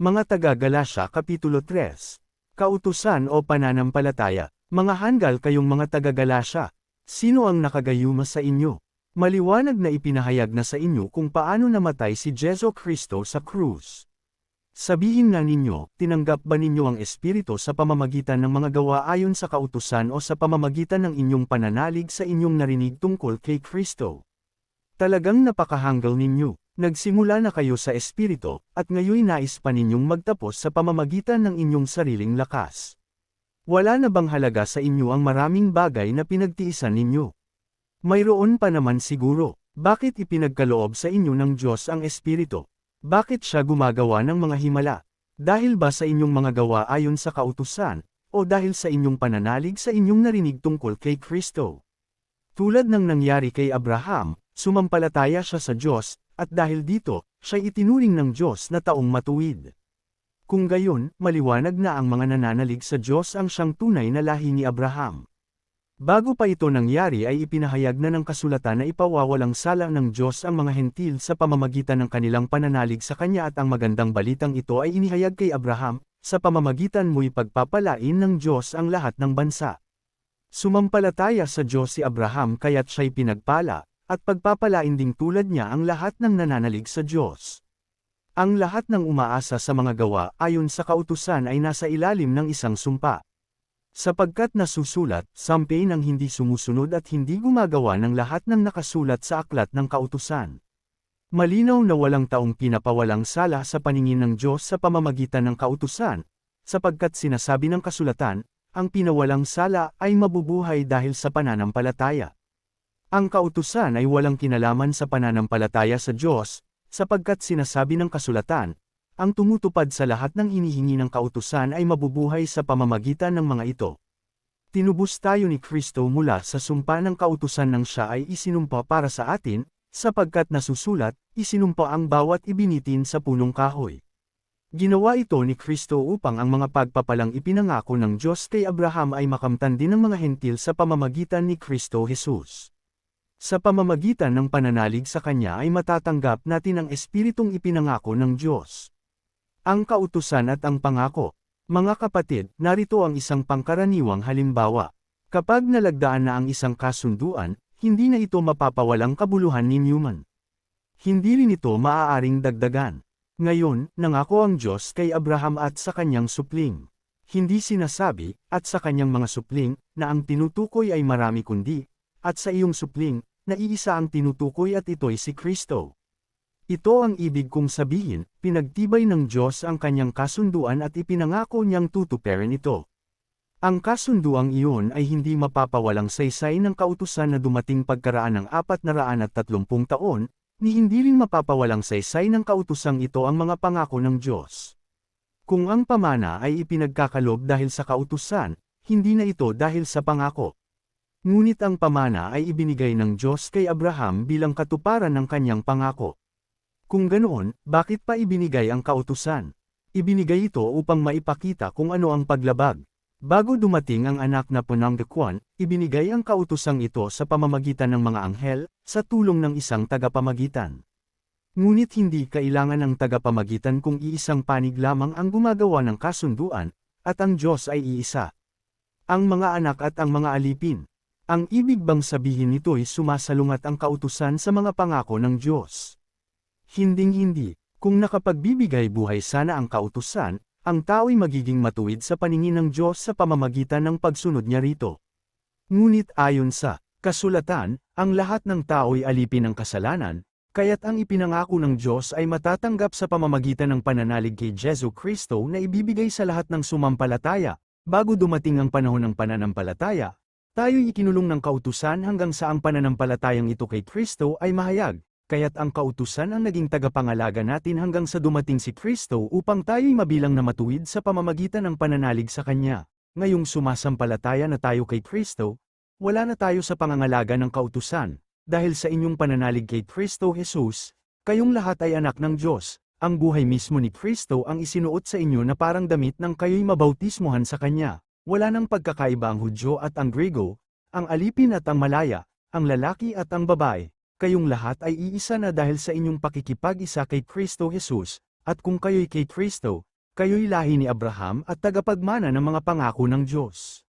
Mga taga-Galasya Kapitulo 3. Kautusan o pananampalataya, mga handal kayong mga taga-Galasya. Sino ang nakagayuma sa inyo? Maliwanag na ipinahayag na sa inyo kung paano namatay si Jesu Kristo sa krus. Sabihin nga ninyo, tinanggap ba ninyo ang Espiritu sa pamamagitan ng mga gawa ayon sa kautusan o sa pamamagitan ng inyong pananalig sa inyong narinig tungkol kay Kristo? Talagang napakahanggal ninyo. Nagsimula na kayo sa Espiritu, at ngayoy nais pa ninyong magtapos sa pamamagitan ng inyong sariling lakas. Wala na bang halaga sa inyo ang maraming bagay na pinagtiisan ninyo? Mayroon pa naman siguro. Bakit ipinagkaloob sa inyo ng Diyos ang Espiritu? Bakit siya gumagawa ng mga himala? Dahil ba sa inyong mga gawa ayon sa kautusan, o dahil sa inyong pananalig sa inyong narinig tungkol kay Kristo? Tulad ng nangyari kay Abraham, sumampalataya siya sa Diyos, at dahil dito, siya'y itinuring ng Diyos na taong matuwid. Kung gayon, maliwanag na ang mga nananalig sa Diyos ang siyang tunay na lahi ni Abraham. Bago pa ito nangyari ay ipinahayag na ng kasulatan na ipawawalang sala ng Diyos ang mga hentil sa pamamagitan ng kanilang pananalig sa Kanya at ang magandang balitang ito ay inihayag kay Abraham, sa pamamagitan mo'y pagpapalain ng Diyos ang lahat ng bansa. Sumampalataya sa Diyos si Abraham kaya't siya'y pinagpala, at pagpapalain ding tulad niya ang lahat ng nananalig sa Diyos. Ang lahat ng umaasa sa mga gawa ayon sa kautusan ay nasa ilalim ng isang sumpa. Sapagkat nasusulat, sampay ng hindi sumusunod at hindi gumagawa ng lahat ng nakasulat sa aklat ng kautusan. Malinaw na walang taong pinapawalang sala sa paningin ng Diyos sa pamamagitan ng kautusan, sapagkat sinasabi ng kasulatan, ang pinawalang sala ay mabubuhay dahil sa pananampalataya. Ang kautusan ay walang kinalaman sa pananampalataya sa Diyos, sapagkat sinasabi ng kasulatan, ang tumutupad sa lahat ng hinihingi ng kautusan ay mabubuhay sa pamamagitan ng mga ito. Tinubos tayo ni Kristo mula sa sumpa ng kautusan nang siya ay isinumpa para sa atin, sapagkat nasusulat, isinumpa ang bawat ibinitin sa punong kahoy. Ginawa ito ni Kristo upang ang mga pagpapalang ipinangako ng Diyos kay Abraham ay makamtan din ng mga hentil sa pamamagitan ni Kristo Jesus. Sa pamamagitan ng pananalig sa Kanya ay matatanggap natin ang Espiritong ipinangako ng Diyos. Ang kautusan at ang pangako. Mga kapatid, narito ang isang pangkaraniwang halimbawa. Kapag nalagdaan na ang isang kasunduan, hindi na ito mapapawalang kabuluhan ni Newman. Hindi rin ito maaaring dagdagan. Ngayon, nangako ang Diyos kay Abraham at sa kanyang supling. Hindi sinasabi, at sa kanyang mga supling, na ang tinutukoy ay marami kundi, at sa iyong supling, na iisa ang tinutukoy at ito'y si Kristo. Ito ang ibig kong sabihin, pinagtibay ng Diyos ang kanyang kasunduan at ipinangako niyang tutuparin ito. Ang kasunduang iyon ay hindi mapapawalang saysay ng kautusan na dumating pagkaraan ng 430 taon, ni hindi rin mapapawalang saysay ng kautusang ito ang mga pangako ng Diyos. Kung ang pamana ay ipinagkakalob dahil sa kautusan, hindi na ito dahil sa pangako. Ngunit ang pamana ay ibinigay ng Diyos kay Abraham bilang katuparan ng kanyang pangako. Kung ganoon, bakit pa ibinigay ang kautusan? Ibinigay ito upang maipakita kung ano ang paglabag. Bago dumating ang anak na Punanggakuan, ibinigay ang kautusang ito sa pamamagitan ng mga anghel, sa tulong ng isang tagapamagitan. Ngunit hindi kailangan ng tagapamagitan kung iisang panig lamang ang gumagawa ng kasunduan, at ang Diyos ay iisa. Ang mga anak at ang mga alipin. Ang ibig bang sabihin nito'y sumasalungat ang kautusan sa mga pangako ng Diyos? Hinding-hindi. Kung nakapagbibigay buhay sana ang kautusan, ang tao'y magiging matuwid sa paningin ng Diyos sa pamamagitan ng pagsunod niya rito. Ngunit ayon sa kasulatan, ang lahat ng tao'y alipin ng kasalanan, kaya't ang ipinangako ng Diyos ay matatanggap sa pamamagitan ng pananalig kay Jesu Kristo na ibibigay sa lahat ng sumampalataya. Bago dumating ang panahon ng pananampalataya, tayo'y ikinulong ng kautusan hanggang sa ang pananampalatayang ito kay Kristo ay mahayag. Kaya't ang kautusan ang naging tagapangalaga natin hanggang sa dumating si Kristo upang tayo'y mabilang na matuwid sa pamamagitan ng pananalig sa Kanya. Ngayong sumasampalataya na tayo kay Kristo, wala na tayo sa pangangalaga ng kautusan. Dahil sa inyong pananalig kay Kristo Jesus, kayong lahat ay anak ng Diyos. Ang buhay mismo ni Kristo ang isinuot sa inyo na parang damit nang kayo'y mabautismuhan sa Kanya. Wala nang pagkakaiba ang Hudyo at ang Grego, ang alipin at ang Malaya, ang lalaki at ang babae. Kayong lahat ay iisa na dahil sa inyong pakikipag-isa kay Kristo Jesus, at kung kayo'y kay Kristo, Kayo'y lahi ni Abraham at tagapagmana ng mga pangako ng Diyos.